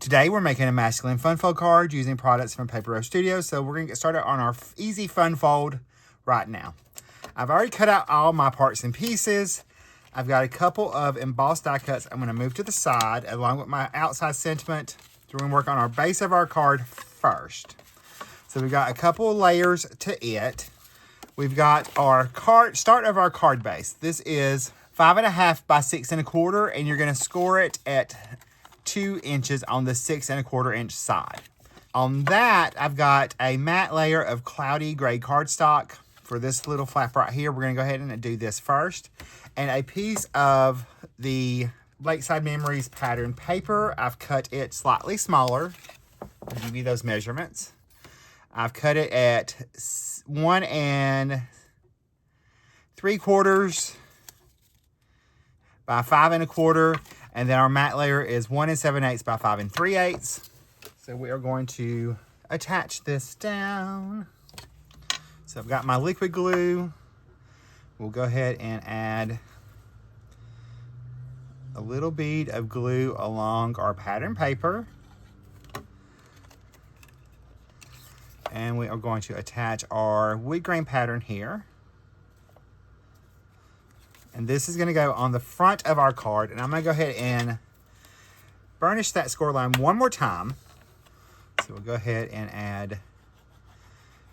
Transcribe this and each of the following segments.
Today we're making a masculine fun fold card using products from Paper Row Studios. So we're gonna get started on our easy fun fold right now. I've already cut out all my parts and pieces. I've got a couple of embossed die cuts I'm gonna move to the side along with my outside sentiment. So we're gonna work on our base of our card first. So we've got a couple of layers to it. We've got our start of our card base. This is 5.5 by 6 1/4, and you're gonna score it at 2 inches on the 6 1/4 inch side. On that, I've got a matte layer of cloudy gray cardstock for this little flap right here. We're gonna go ahead and do this first. And a piece of the Lakeside Memories pattern paper. I've cut it slightly smaller. I'll give you those measurements. I've cut it at 1 3/4 by 5 1/4, and then our matte layer is 1 7/8 by 5 3/8. So we are going to attach this down. So I've got my liquid glue. We'll go ahead and add a little bead of glue along our pattern paper. And we are going to attach our wood grain pattern here. And this is going to go on the front of our card. And I'm going to go ahead and burnish that score line one more time. So we'll go ahead and add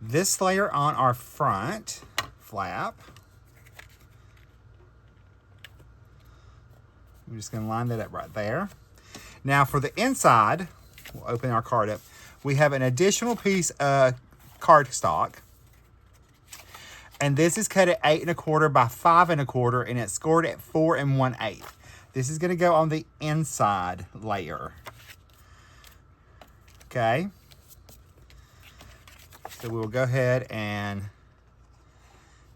this layer on our front flap. I'm just going to line that up right there. Now for the inside, we'll open our card up. We have an additional piece of cardstock. And this is cut at 8 1/4 by 5 1/4, and it's scored at 4 1/8. This is going to go on the inside layer. Okay. So we will go ahead and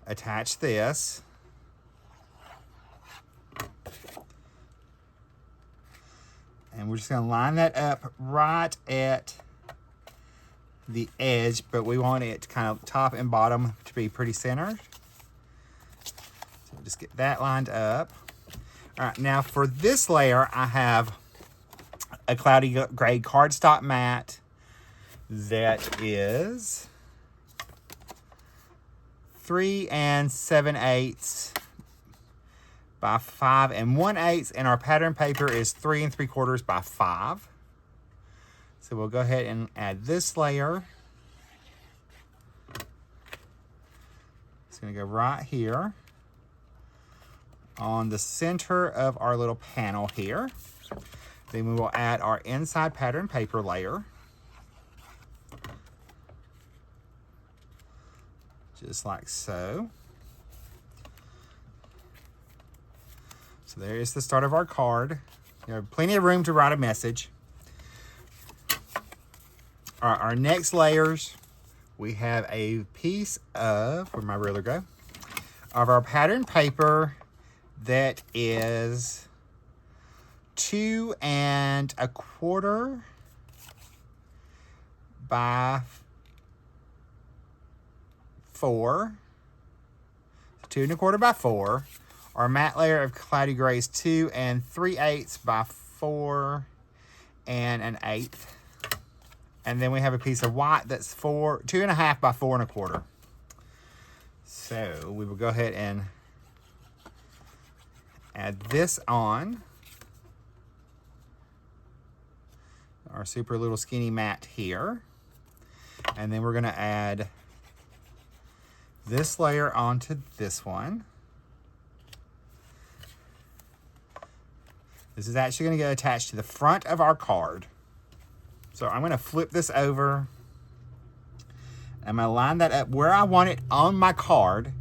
attach this. And we're just going to line that up right at the edge, but we want it kind of top and bottom to be pretty centered. So just get that lined up. All right, now for this layer, I have a cloudy gray cardstock mat that is 3 7/8 by 5 1/8, and our pattern paper is 3 3/4 by 5. So we'll go ahead and add this layer. It's going to go right here on the center of our little panel here. Then we will add our inside pattern paper layer. Just like so. So there is the start of our card. You have plenty of room to write a message. All right, our next layers, we have a piece of, where'd my ruler go? Of our pattern paper that is 2 1/4 by 4. 2 1/4 by 4. Our matte layer of cloudy gray is 2 3/8 by 4 1/8. And then we have a piece of white that's 2 1/2 by 4 1/4. So we will go ahead and add this on our super little skinny mat here. And then we're going to add this layer onto this one. This is actually going to get attached to the front of our card. So I'm going to flip this over. I'm going to line that up where I want it on my card.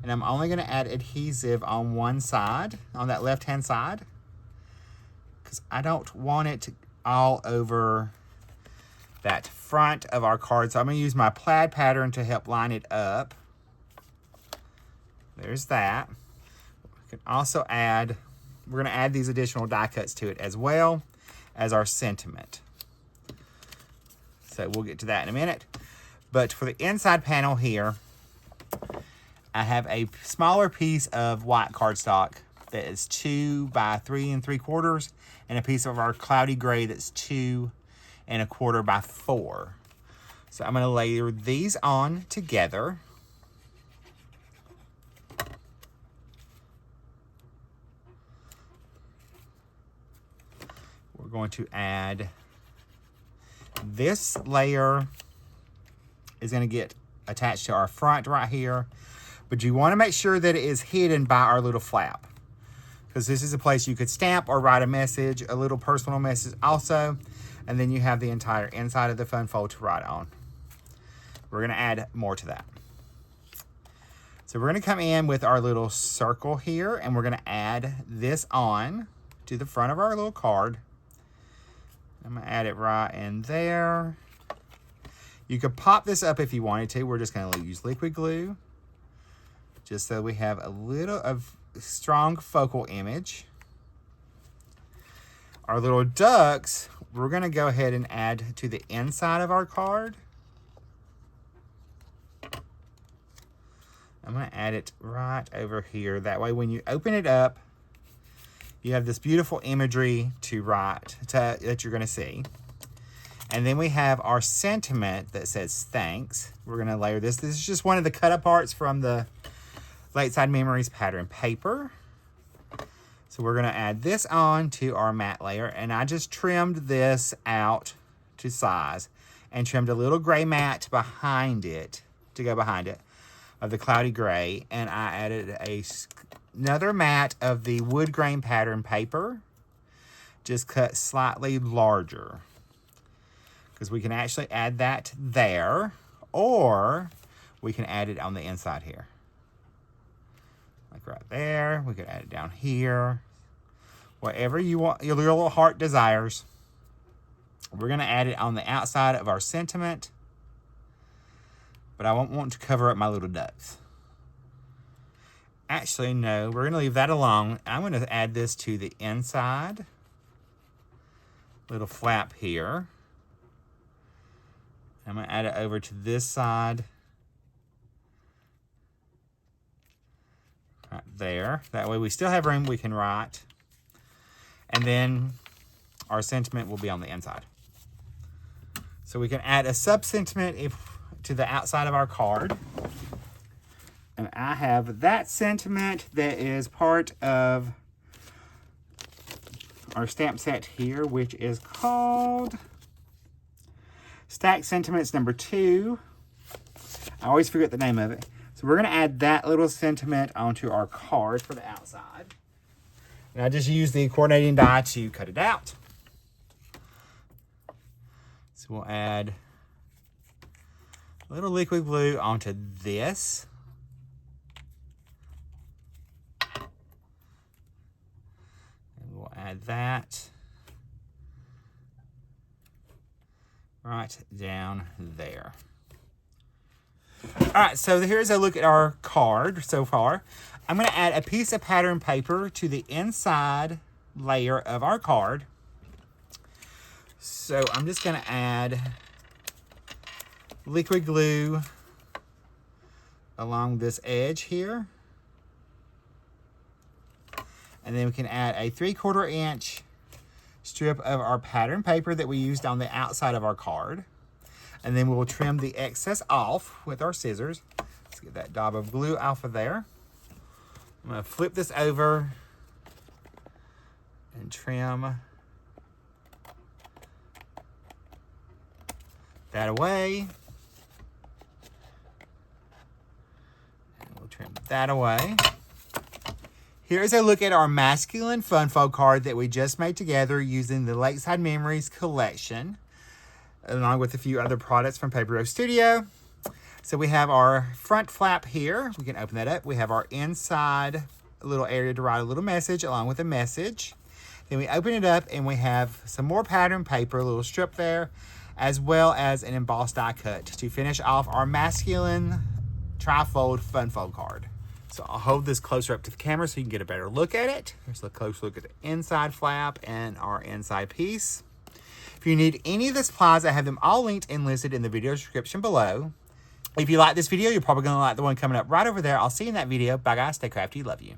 And I'm only going to add adhesive on one side, on that left-hand side. Because I don't want it all over that front of our card. So I'm going to use my plaid pattern to help line it up. There's that. We can also add, we're going to add these additional die cuts to it as well as our sentiment. So we'll get to that in a minute. But for the inside panel here, I have a smaller piece of white cardstock that is 2 by 3 3/4, and a piece of our cloudy gray that's 2 1/4 by 4. So I'm going to layer these on together. We're going to add this layer is going to get attached to our front right here, but you want to make sure that it is hidden by our little flap, because this is a place you could stamp or write a message, a little personal message also, and then you have the entire inside of the fun fold to write on. We're going to add more to that. So we're going to come in with our little circle here, and we're going to add this on to the front of our little card. I'm going to add it right in there. You could pop this up if you wanted to. We're just going to use liquid glue, just so we have a little of strong focal image. Our little ducks, we're going to go ahead and add to the inside of our card. I'm going to add it right over here. That way when you open it up, you have this beautiful imagery to write that you're going to see. And then we have our sentiment that says thanks. We're going to layer this. This is just one of the cut aparts from the Lakeside Memories pattern paper. So we're going to add this on to our matte layer. And I just trimmed this out to size and trimmed a little gray matte behind it to go behind it of the cloudy gray. And I added another matte of the wood grain pattern paper, just cut slightly larger, because we can actually add that there, or we can add it on the inside here. Like right there, we could add it down here. Whatever you want, your little heart desires. We're gonna add it on the outside of our sentiment, but I won't want to cover up my little ducks. Actually, no, we're gonna leave that alone. I'm gonna add this to the inside, little flap here. I'm gonna add it over to this side, right there. That way we still have room we can write. And then our sentiment will be on the inside. So we can add a sub-sentiment to the outside of our card. And I have that sentiment that is part of our stamp set here, which is called Stack Sentiments number 2. I always forget the name of it. So we're going to add that little sentiment onto our card for the outside. And I just use the coordinating die to cut it out. So we'll add a little liquid glue onto this. We'll add that right down there. All right, so here's a look at our card so far. I'm going to add a piece of pattern paper to the inside layer of our card. So I'm just going to add liquid glue along this edge here. And then we can add a 3/4 inch strip of our pattern paper that we used on the outside of our card. And then we'll trim the excess off with our scissors. Let's get that dab of glue off of there. I'm going to flip this over and trim that away. And we'll trim that away. Here's a look at our masculine fun fold card that we just made together using the Lakeside Memories collection, along with a few other products from Paper Rose Studio. So we have our front flap here. We can open that up. We have our inside little area to write a little message along with a message. Then we open it up and we have some more pattern paper, a little strip there, as well as an embossed die cut to finish off our masculine tri-fold fun fold card. So I'll hold this closer up to the camera so you can get a better look at it. Here's a close look at the inside flap and our inside piece. If you need any of the supplies, I have them all linked and listed in the video description below. If you like this video, you're probably going to like the one coming up right over there. I'll see you in that video. Bye guys, stay crafty, love you.